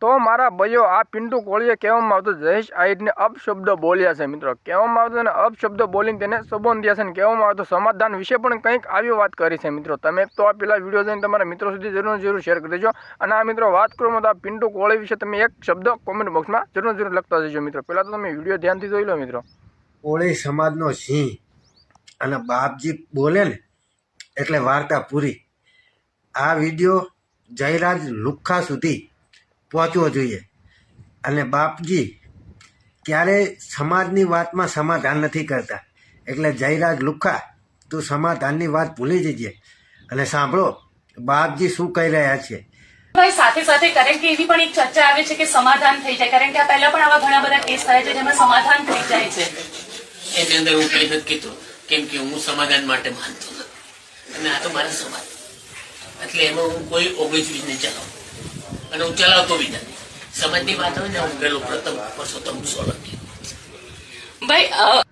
તો મારા ભાઈઓ આ પિન્ટુ કોળીએ કહેવામાં આવતો જયેશ આહિરને અપશબ્દ બોલ્યા છે મિત્રો, કહેવામાં આવતો અને અપશબ્દ બોલીને તેને સંબોધ્યા છે અને કહેવામાં આવતો સમાધાન વિશે પણ કંઈક આવી વાત કરી છે મિત્રો। તમે તો આ પેલા વિડીયો જોઈને તમારા મિત્રો સુધી જરૂર શેર કરી દેજો અને આ મિત્રો વાત કરું તો આ પિન્ટુ કોળી વિશે તમે એક શબ્દ કોમેન્ટ બોક્સમાં જરૂર લખતા જજો મિત્રો। પહેલા તો તમે વિડીયો ધ્યાનથી જોઈ લો મિત્રો। કોળી સમાજનો સિંહ અને બાપજી બોલે ને એટલે વાર્તા પૂરી। આ વિડીયો જયરાજ લુખ્ખા સુધી પહોંચવો જોઈએ અને બાપજી ક્યારેય સમાજની વાતમાં સમાધાન નથી કરતા, એટલે જયરાજ લુખ્ખા તું સમાધાનની વાત ભૂલી જજે અને સાંભળો બાપજી શું કહી રહ્યા છે। ભાઈ સાથે સાથે કારણ કે એવી પણ એક ચર્ચા આવે છે કે સમાધાન થઈ જાય, કારણ કે આ પહેલા પણ આવા ઘણા બધા કેસ થયા છે જેમાં સમાધાન થઈ જાય છે। એની અંદર હું કઈ નથી કીધું, કેમ કે હું સમાધાન માટે માનતો નથી અને આ તો મારા સમાજ, એટલે એમાં હું કોઈ 19-20 નહીં ચલાવું અને હું ચલાવતો બી નથી। સમાજની વાત હોય ને હું પેલો પ્રથમ પરસોત્તમ સોલંકી ભાઈ